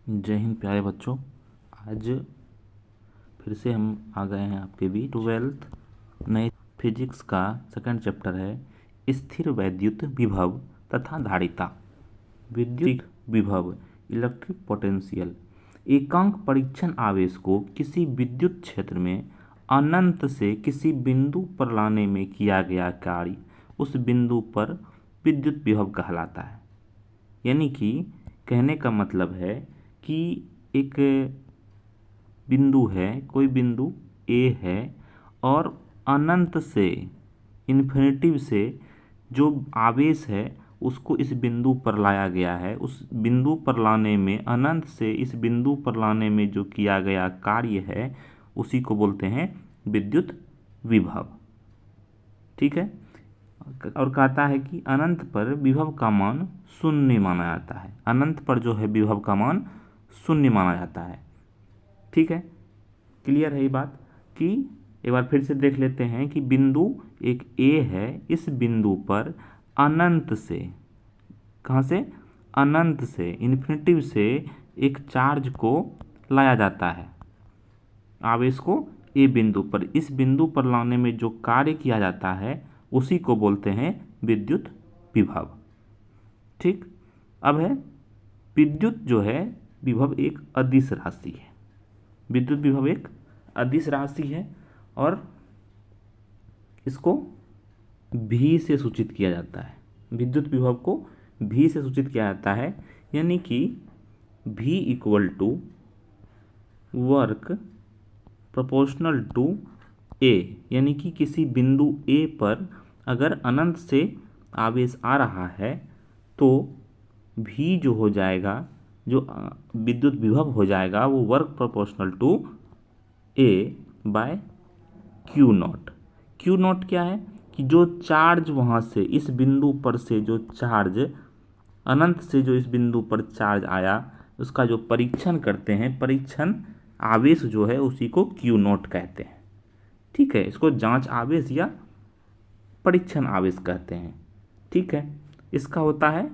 जय हिंद प्यारे बच्चों। आज फिर से हम आ गए हैं आपके भी 12th नए फिजिक्स का सेकंड चैप्टर है स्थिर वैद्युत विभव तथा धारिता। विद्युत विभव इलेक्ट्रिक पोटेंशियल एकांक परीक्षण आवेश को किसी विद्युत क्षेत्र में अनंत से किसी बिंदु पर लाने में किया गया कार्य उस बिंदु पर विद्युत विभव कहलाता है। यानी कि कहने का मतलब है कि एक बिंदु है, कोई बिंदु ए है और अनंत से इन्फिनिटिव से जो आवेश है उसको इस बिंदु पर लाया गया है। उस बिंदु पर लाने में, अनंत से इस बिंदु पर लाने में जो किया गया कार्य है उसी को बोलते हैं विद्युत विभव। ठीक है। और कहता है कि अनंत पर विभव का मान शून्य माना जाता है। अनंत पर जो है विभव का मान शून्य माना जाता है। ठीक है, क्लियर है ये बात। कि एक बार फिर से देख लेते हैं कि बिंदु एक ए है, इस बिंदु पर अनंत से, कहाँ से, अनंत से, इन्फिनिटिव से एक चार्ज को लाया जाता है, आवेश को ए बिंदु पर। इस बिंदु पर लाने में जो कार्य किया जाता है उसी को बोलते हैं विद्युत विभव। ठीक। अब है विद्युत जो है विभव एक अदिश राशि है। विद्युत विभव एक अदिश राशि है और इसको भी से सूचित किया जाता है। विद्युत विभव को भी से सूचित किया जाता है, यानी कि भी equal to work proportional to A. यानी कि किसी बिंदु ए पर अगर अनंत से आवेश आ रहा है तो भी जो हो जाएगा, जो विद्युत विभव हो जाएगा वो work proportional to a by q naught. Q naught क्या है कि जो चार्ज वहाँ से इस बिंदु पर से जो चार्ज अनंत से जो इस बिंदु पर चार्ज आया उसका जो परीक्षण करते हैं, परीक्षण आवेश जो है उसी को क्यू नॉट कहते हैं। ठीक है, इसको जांच आवेश या परीक्षण आवेश कहते हैं। ठीक है, इसका होता है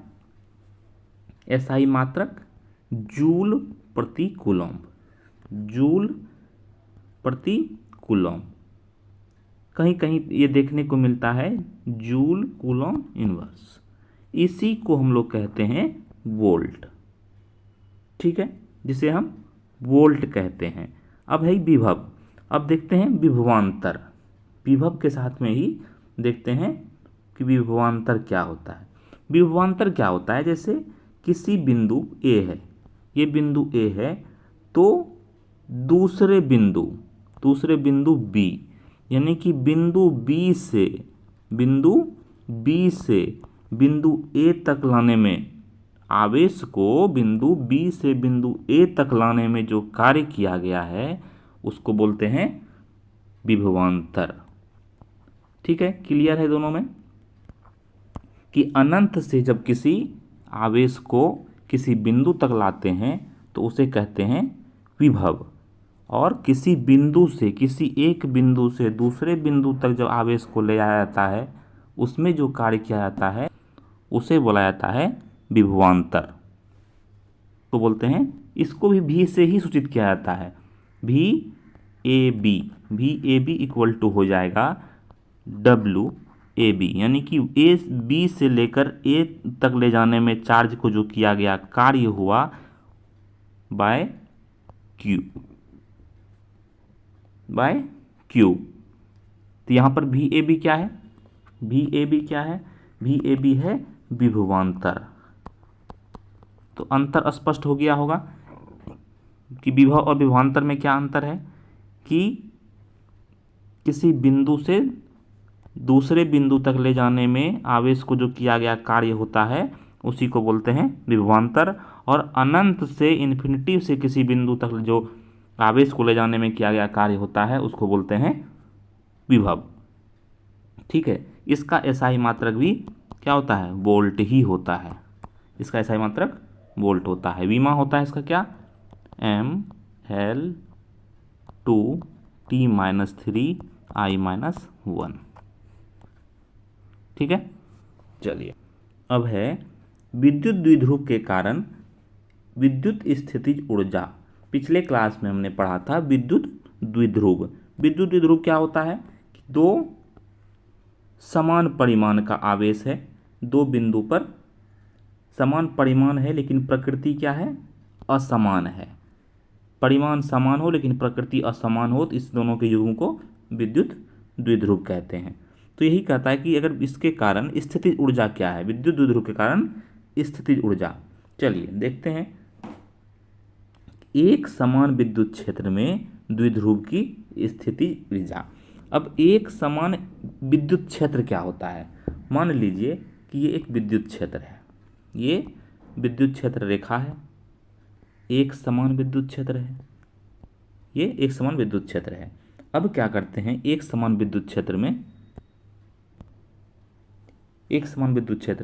एसआई मात्रक जूल प्रति कूलम्ब। जूल प्रति कूलम्ब, कहीं कहीं ये देखने को मिलता है जूल कूलम्ब इनवर्स। इसी को हम लोग कहते हैं वोल्ट। ठीक है, जिसे हम वोल्ट कहते हैं। अब है विभव। अब देखते हैं विभवांतर। विभव के साथ में ही देखते हैं कि विभवांतर क्या होता है। विभवांतर क्या होता है, जैसे किसी बिंदु ए है, ये बिंदु ए है तो दूसरे बिंदु बी, यानी कि बिंदु बी से बिंदु ए तक लाने में, आवेश को बिंदु बी से बिंदु ए तक लाने में जो कार्य किया गया है उसको बोलते हैं विभवांतर। ठीक है, क्लियर है दोनों में। कि अनंत से जब किसी आवेश को किसी बिंदु तक लाते हैं तो उसे कहते हैं विभव, और किसी बिंदु से, किसी एक बिंदु से दूसरे बिंदु तक जब आवेश को ले जाया जाता है उसमें जो कार्य किया जाता है उसे बोला जाता है विभवांतर। तो बोलते हैं, इसको भी से ही सूचित किया जाता है। भी ए बी इक्वल टू हो जाएगा डब्ल्यू ए बी, यानी कि ए बी से लेकर ए तक ले जाने में चार्ज को जो किया गया कार्य हुआ बाय क्यू। तो यहाँ पर भी ए बी क्या है, भी ए बी है विभवांतर। तो अंतर स्पष्ट हो गया होगा कि विभव और विभवांतर में क्या अंतर है। कि किसी बिंदु से दूसरे बिंदु तक ले जाने में आवेश को जो किया गया कार्य होता है उसी को बोलते हैं विभवांतर, और अनंत से इन्फिनिटी से किसी बिंदु तक जो आवेश को ले जाने में किया गया कार्य होता है उसको बोलते हैं विभव। ठीक है, इसका एसआई मात्रक भी क्या होता है, वोल्ट ही होता है। इसका एसआई मात्रक वोल्ट होता है। विमा होता है इसका क्या, mL2T-3I-1। ठीक है, चलिए। अब है विद्युत द्विध्रुव के कारण विद्युत स्थितिज ऊर्जा, पिछले क्लास में हमने पढ़ा था विद्युत द्विध्रुव। विद्युत द्विध्रुव क्या होता है कि दो समान परिमाण का आवेश है, दो बिंदु पर समान परिमाण है लेकिन प्रकृति क्या है, असमान है। परिमाण समान हो लेकिन प्रकृति असमान हो तो इस दोनों के युग्म को विद्युत द्विध्रुव कहते हैं। तो यही कहता है कि अगर इसके कारण स्थितिज ऊर्जा क्या है, विद्युत द्विध्रुव के कारण स्थितिज ऊर्जा। चलिए देखते हैं, एक समान विद्युत क्षेत्र में द्विध्रुव की स्थितिज ऊर्जा। अब एक समान विद्युत क्षेत्र क्या होता है, मान लीजिए कि ये एक विद्युत क्षेत्र है, ये विद्युत क्षेत्र रेखा है, एक समान विद्युत क्षेत्र है, ये एक समान विद्युत क्षेत्र है। अब क्या करते हैं, एक समान विद्युत क्षेत्र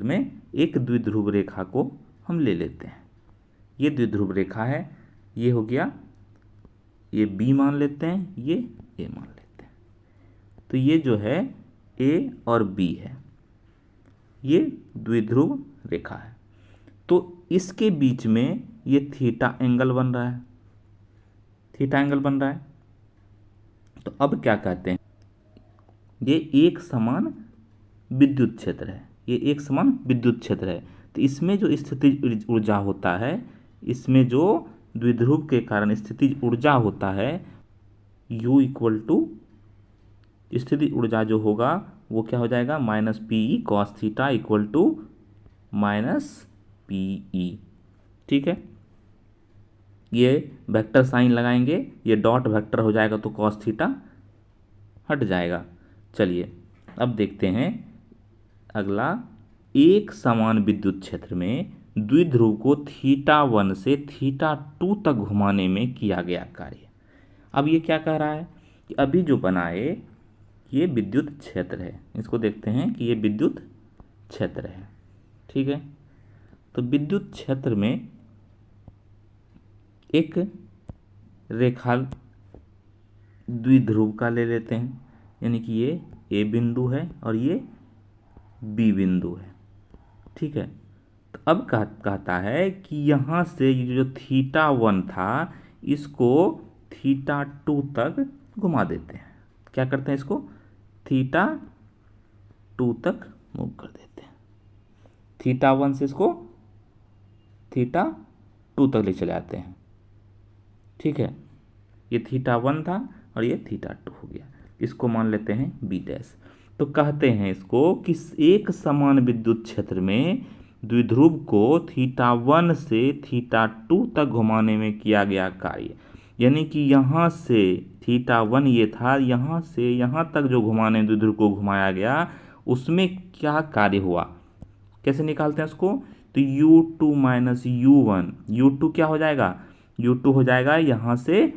में एक द्विध्रुव रेखा को हम ले लेते हैं। ये द्विध्रुव रेखा है, ये हो गया, ये बी मान लेते हैं, ये ए मान लेते हैं। तो ये जो है ए और बी है, ये द्विध्रुव रेखा है। तो इसके बीच में ये थीटा एंगल बन रहा है, थीटा एंगल बन रहा है। तो अब क्या कहते हैं, ये एक समान विद्युत क्षेत्र है, ये एक समान विद्युत क्षेत्र है। तो इसमें जो स्थितिज ऊर्जा होता है, इसमें जो द्विध्रुव के कारण स्थितिज ऊर्जा होता है, U इक्वल टू स्थितिज ऊर्जा जो होगा वो क्या हो जाएगा, minus P E cos theta equal to minus P e. ठीक है, ये वेक्टर साइन लगाएंगे, ये डॉट वेक्टर हो जाएगा तो कॉस थीटा हट जाएगा। चलिए अब देखते हैं अगला, एक समान विद्युत क्षेत्र में द्विध्रुव को θ1 से θ2 तक घुमाने में किया गया कार्य। अब ये क्या कह रहा है कि अभी जो बनाए ये विद्युत क्षेत्र है, इसको देखते हैं कि ये विद्युत क्षेत्र है। ठीक है, तो विद्युत क्षेत्र में एक रेखा द्विध्रुव का ले लेते हैं, यानी कि ये ए बिंदु है और ये बी बिंदु है। ठीक है, तो अब कहता है कि यहाँ से ये जो θ1 था इसको θ2 तक घुमा देते हैं। क्या करते हैं, इसको θ2 तक मूव कर देते हैं। θ1 से इसको θ2 तक ले चले आते हैं। ठीक है, ये θ1 था और ये θ2 हो गया, इसको मान लेते हैं बी डैश। तो कहते हैं इसको कि एक समान विद्युत क्षेत्र में द्विध्रुव को θ1 से θ2 तक घुमाने में किया गया कार्य, यानी कि यहाँ से θ1 ये था, यहाँ से यहाँ तक जो घुमाने द्विध्रुव को घुमाया गया उसमें क्या कार्य हुआ, कैसे निकालते हैं उसको। तो U2 माइनस U1, U2 क्या हो जाएगा, U2 हो जाएगा यहाँ से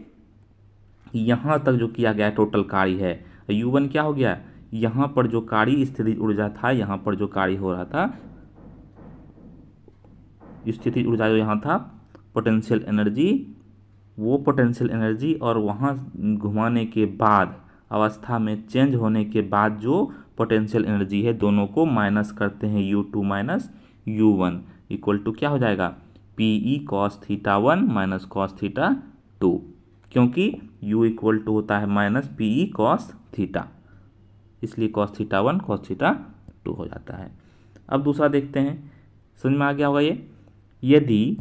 यहाँ तक जो किया गया टोटल कार्य है। U1 क्या हो गया, यहाँ पर जो कार्य स्थितिज ऊर्जा था, यहाँ पर जो कार्य हो रहा था स्थितिज ऊर्जा जो यहाँ था पोटेंशियल एनर्जी, वो पोटेंशियल एनर्जी और वहाँ घुमाने के बाद अवस्था में चेंज होने के बाद जो पोटेंशियल एनर्जी है, दोनों को माइनस करते हैं U2 minus U1 equal to क्या हो जाएगा, पी ई कॉस θ1 माइनस कॉस θ2, क्योंकि U इक्वल टू होता है minus P E cos theta, इसलिए कॉस θ1 कॉस θ2 हो जाता है। अब दूसरा देखते हैं, समझ में आ गया होगा ये। यदि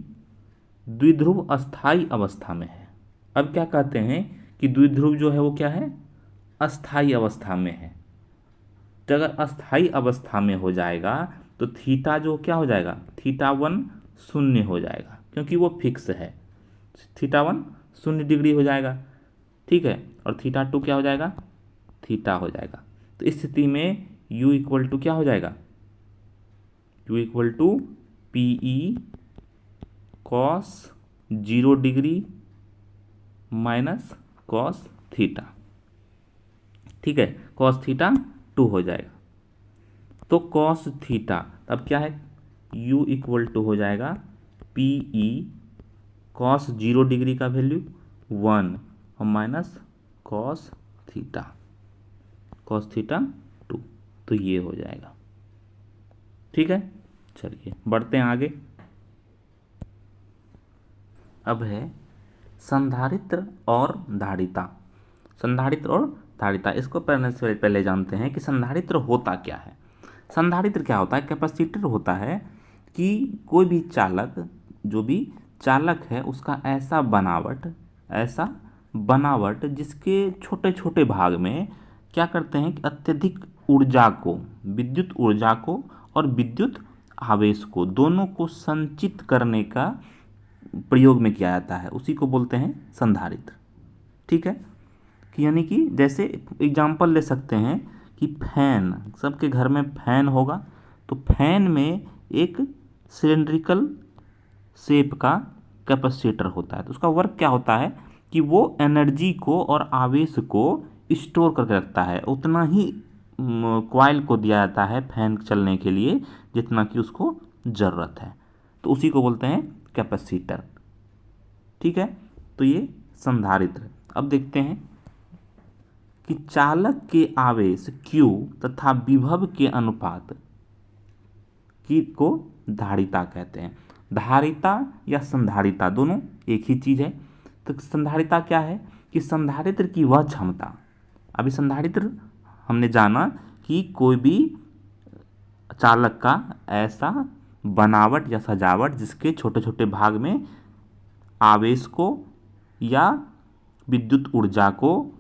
द्विध्रुव अस्थाई अवस्था में है, अब क्या कहते हैं कि द्विध्रुव जो है वो क्या है, अस्थाई अवस्था में है। तो अगर अस्थाई अवस्था में हो जाएगा तो थीटा जो क्या हो जाएगा, θ1 शून्य हो जाएगा, क्योंकि वो फिक्स है, θ1 0 डिग्री हो जाएगा। ठीक है, और θ2 क्या हो जाएगा, थीटा हो जाएगा। तो इस स्थिति में U इक्वल टू क्या हो जाएगा, U equal to p E cos 0 degree minus cos theta. ठीक है, कॉस θ2 हो जाएगा। तो कॉस थीटा अब क्या है, U इक्वल टू हो जाएगा पी ई कॉस 0 डिग्री का वैल्यू 1 और माइनस कॉस थीटा, कॉस θ2, तो ये हो जाएगा। ठीक है, चलिए बढ़ते हैं आगे। अब है संधारित्र और धारिता। संधारित्र और धारिता, इसको पढ़ने से पहले जानते हैं कि संधारित्र होता क्या है। संधारित्र क्या होता है? कैपेसिटर होता है कि कोई भी चालक, जो भी चालक है उसका ऐसा बनावट जिसके छोटे छोटे भाग में क्या करते हैं कि अत्यधिक ऊर्जा को, विद्युत ऊर्जा को और विद्युत आवेश को, दोनों को संचित करने का प्रयोग में किया जाता है, उसी को बोलते हैं संधारित्र। ठीक है, कि यानी कि जैसे एग्जाम्पल ले सकते हैं कि फैन, सबके घर में फैन होगा, तो फैन में एक सिलेंड्रिकल शेप का कैपेसिटर होता है। तो उसका वर्क क्या होता है कि वो एनर्जी को और आवेश को स्टोर करके रखता है, उतना ही कॉइल को दिया जाता है फैन चलने के लिए जितना कि उसको ज़रूरत है, तो उसी को बोलते हैं कैपेसिटर। ठीक है, तो ये संधारित्र। अब देखते हैं कि चालक के आवेश Q तथा विभव के अनुपात की को धारिता कहते हैं। धारिता या संधारिता दोनों एक ही चीज़ है। तो संधारिता क्या है कि संधारित्र की वह क्षमता, अभी संधारित्र हमने जाना कि कोई भी चालक का ऐसा बनावट या सजावट जिसके छोटे छोटे भाग में आवेश को या विद्युत ऊर्जा को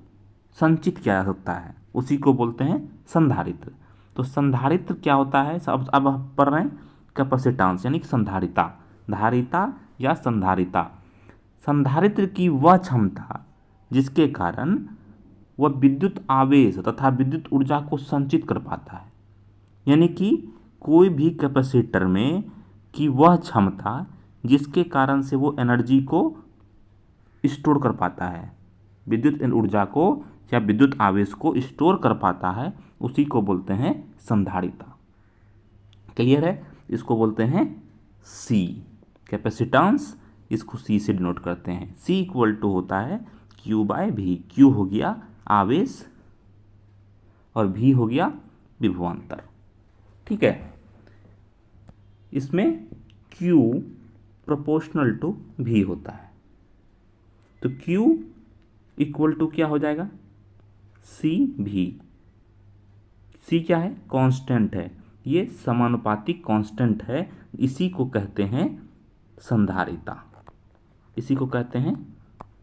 संचित किया जा सकता है, उसी को बोलते हैं संधारित्र। तो संधारित्र क्या होता है? अब हम पढ़ रहे हैं कैपेसिटेंस यानी कि संधारिता, धारिता या संधारिता। संधारित्र की वह क्षमता जिसके कारण वह विद्युत आवेश तथा विद्युत ऊर्जा को संचित कर पाता है, यानी कि कोई भी कैपेसिटर में की वह क्षमता जिसके कारण से वो एनर्जी को स्टोर कर पाता है, विद्युत ऊर्जा को या विद्युत आवेश को स्टोर कर पाता है, उसी को बोलते हैं संधारिता। क्लियर है? इसको बोलते हैं C कैपेसिटेंस, इसको C से डिनोट करते हैं। C इक्वल टू होता है Q/V। Q हो गया आवेश और V हो गया विभवांतर। ठीक है, इसमें Q प्रोपोर्शनल टू V होता है, तो Q इक्वल टू क्या हो जाएगा? CV। C क्या है? कांस्टेंट है, ये समानुपातिक कांस्टेंट है, इसी को कहते हैं संधारिता, इसी को कहते हैं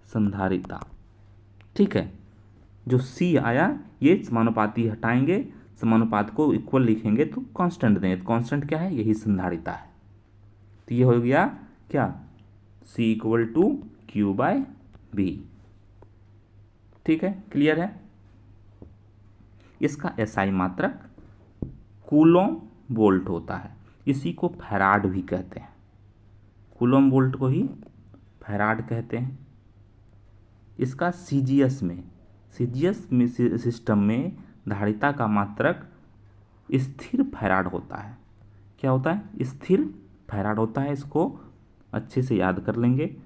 संधारिता। ठीक है, जो C आया ये समानुपाती हटाएंगे, समानुपात को इक्वल लिखेंगे तो कांस्टेंट देंगे, तो कांस्टेंट क्या है? यही संधारिता है। तो ये हो गया क्या? C equal to Q/V। ठीक है, क्लियर है? इसका SI मात्रक कूलॉम वोल्ट होता है, इसी को फैराड भी कहते हैं, कूलॉम वोल्ट को ही फैराड कहते हैं। इसका CGS में सिस्टम में धारिता का मात्रक स्थिर फैराड होता है। क्या होता है? स्थिर फैराड होता है, इसको अच्छे से याद कर लेंगे।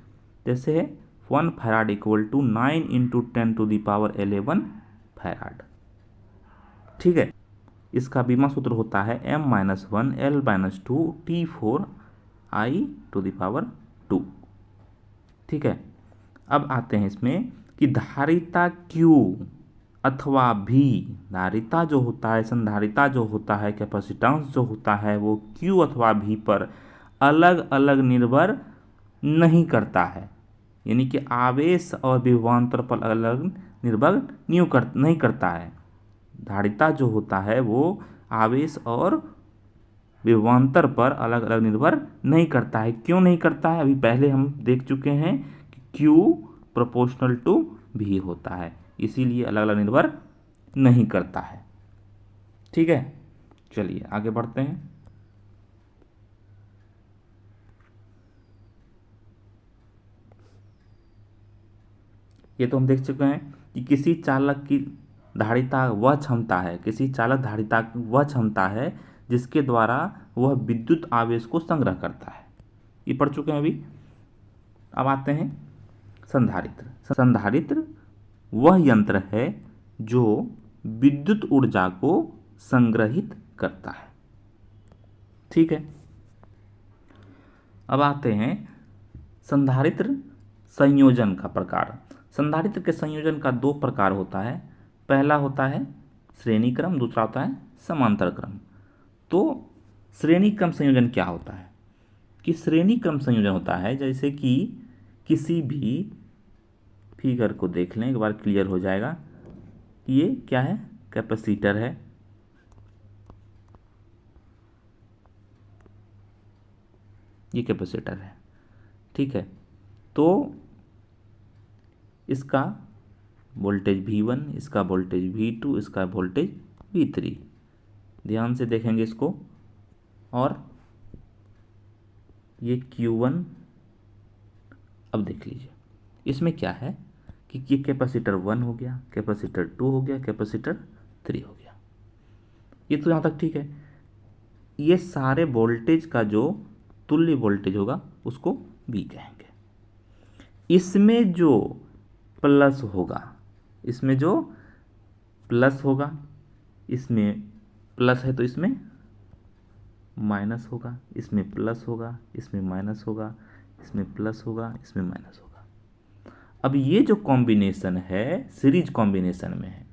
जैसे है 1 फैराड इक्वल टू 9 × 10⁻11 फैराड। ठीक है, इसका बीमा सूत्र होता है m-1 L-2 T4I⁴। ठीक है, अब आते हैं इसमें कि धारिता Q अथवा V, धारिता जो होता है, संधारिता जो होता है, कैपेसिटेंस जो होता है, वो Q अथवा V पर अलग अलग निर्भर नहीं करता है, यानी कि आवेश और विभवांतर पर अलग निर्भर नहीं करता है। धारिता जो होता है वो आवेश और विभवांतर पर अलग अलग निर्भर नहीं करता है। क्यों नहीं करता है? अभी पहले हम देख चुके हैं कि Q प्रोपोर्शनल टू V होता है, इसीलिए अलग अलग निर्भर नहीं करता है। ठीक है, चलिए आगे बढ़ते हैं। ये तो हम देख चुके हैं कि किसी चालक की धारिता वह क्षमता है, किसी चालक धारिता वह क्षमता है जिसके द्वारा वह विद्युत आवेश को संग्रह करता है, ये पढ़ चुके हैं अभी। अब आते हैं संधारित्र। संधारित्र वह यंत्र है जो विद्युत ऊर्जा को संग्रहित करता है। ठीक है, अब आते हैं संधारित्र संयोजन का प्रकार। संधारित्र के संयोजन का दो प्रकार होता है। पहला होता है श्रेणी क्रम, दूसरा होता है समांतर क्रम। तो श्रेणी क्रम संयोजन क्या होता है कि श्रेणी क्रम संयोजन होता है जैसे कि किसी भी फिगर को देख लें, एक बार क्लियर हो जाएगा। ये क्या है? कैपेसिटर है। ये कैपेसिटर है, ठीक है। तो इसका वोल्टेज V1, इसका वोल्टेज V2, इसका वोल्टेज V3। ध्यान से देखेंगे इसको। और ये Q1। अब देख लीजिए इसमें क्या है कि ये कैपेसिटर 1 हो गया, कैपेसिटर 2 हो गया, कैपेसिटर 3 हो गया। ये तो यहाँ तक ठीक है। ये सारे वोल्टेज का जो तुल्य वोल्टेज होगा उसको V कहेंगे। इसमें जो प्लस होगा, इसमें जो प्लस होगा, इसमें प्लस है तो इसमें माइनस होगा, इसमें प्लस होगा, इसमें माइनस होगा, इसमें प्लस होगा, इसमें माइनस होगा। अब ये जो कॉम्बिनेशन है सीरीज कॉम्बिनेशन में है,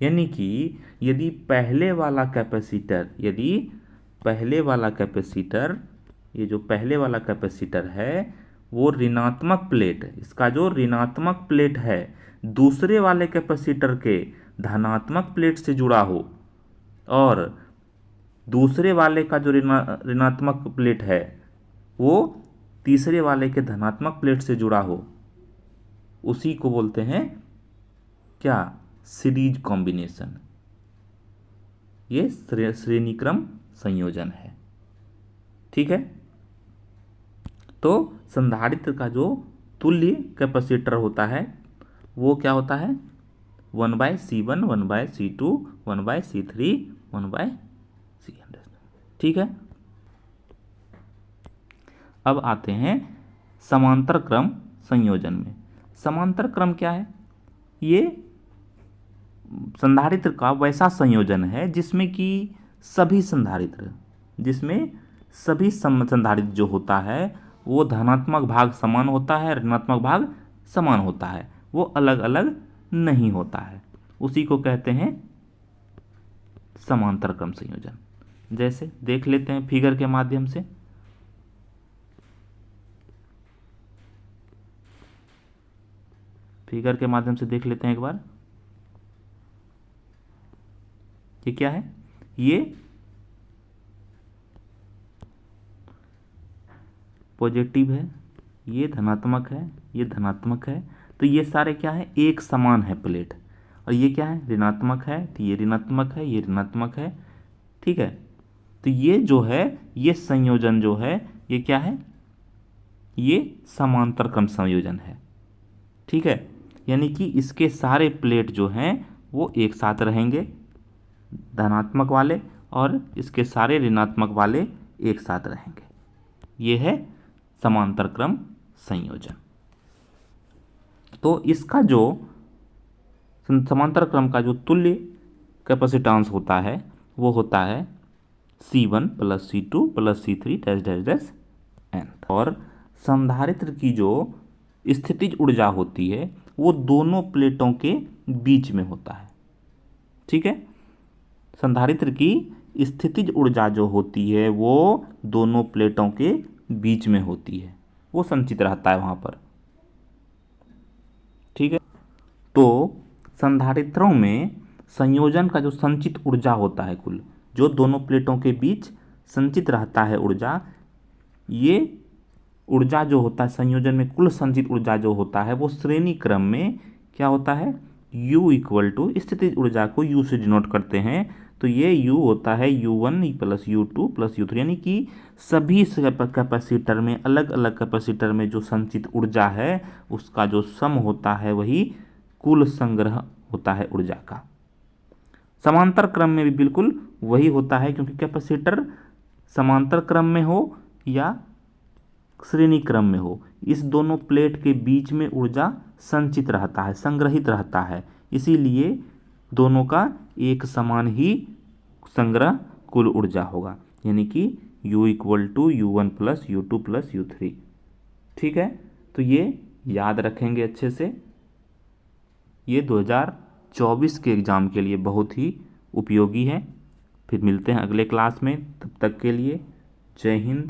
यानी कि यदि पहले वाला कैपेसिटर ये जो पहले वाला कैपेसिटर है वो ऋणात्मक प्लेट, इसका जो ऋणात्मक प्लेट है दूसरे वाले कैपेसिटर के धनात्मक प्लेट से जुड़ा हो, और दूसरे वाले का जो ऋणात्मक प्लेट है वो तीसरे वाले के धनात्मक प्लेट से जुड़ा हो, उसी को बोलते हैं क्या? Series combination. ये श्रेणी क्रम संयोजन है, ठीक है। तो संधारित्र का जो तुल्य कैपेसिटर होता है वो क्या होता है? 1/C1, 1/C2, 1/C3, 1/C, ठीक है। अब आते हैं समांतर क्रम संयोजन में। समांतर क्रम क्या है? ये संधारित्र का वैसा संयोजन है जिसमें कि सभी संधारित्र जो होता है वो धनात्मक भाग समान होता है, ऋणात्मक भाग समान होता है, वो अलग अलग नहीं होता है। उसी को कहते हैं समांतर क्रम संयोजन। जैसे देख लेते हैं फिगर के माध्यम से। देख लेते हैं एक बार। ये क्या है? ये पॉजिटिव है, ये धनात्मक है, ये धनात्मक है। तो ये सारे क्या है? एक समान है प्लेट। और ये क्या है? ऋणात्मक है, तो ये ऋणात्मक है, ये ऋणात्मक है, ठीक है। तो ये जो है ये संयोजन जो है ये क्या है? ये समांतर क्रम संयोजन है, ठीक है। यानी कि इसके सारे प्लेट जो हैं वो एक साथ रहेंगे, धनात्मक वाले, और इसके सारे ऋणात्मक वाले एक साथ रहेंगे। ये है समांतर क्रम संयोजन। तो इसका जो समांतर क्रम का जो तुल्य कैपेसिटेंस होता है वो होता है C1 + C2 + C3 n। और संधारित्र की जो स्थितिज ऊर्जा होती है वो दोनों प्लेटों के बीच में होता है, ठीक है। संधारित्र की स्थितिज ऊर्जा जो होती है वो दोनों प्लेटों के बीच में होती है, वो संचित रहता है वहाँ पर, ठीक है। तो संधारित्रों में संयोजन का जो संचित ऊर्जा होता है, कुल जो दोनों प्लेटों के बीच संचित रहता है ऊर्जा, ये ऊर्जा जो होता है संयोजन में कुल संचित ऊर्जा जो होता है वो श्रेणी क्रम में क्या होता है? U = स्थितिज ऊर्जा को U से डिनोट करते हैं। तो ये U होता है U1 + U2 + U3, यानी कि सभी कैपेसिटर में, अलग अलग कैपेसिटर में जो संचित ऊर्जा है उसका जो सम होता है वही कुल संग्रह होता है ऊर्जा का। समांतर क्रम में भी बिल्कुल वही होता है, क्योंकि कैपेसिटर समांतर क्रम में हो या श्रेणी क्रम में हो, इस दोनों प्लेट के बीच में ऊर्जा संचित रहता है, संग्रहित रहता है, इसीलिए दोनों का एक समान ही संग्रह कुल ऊर्जा होगा, यानी कि U = U1 + U2 + U3। ठीक है, तो ये याद रखेंगे अच्छे से। ये 2024 के एग्ज़ाम के लिए बहुत ही उपयोगी है। फिर मिलते हैं अगले क्लास में, तब तक के लिए जय हिंद।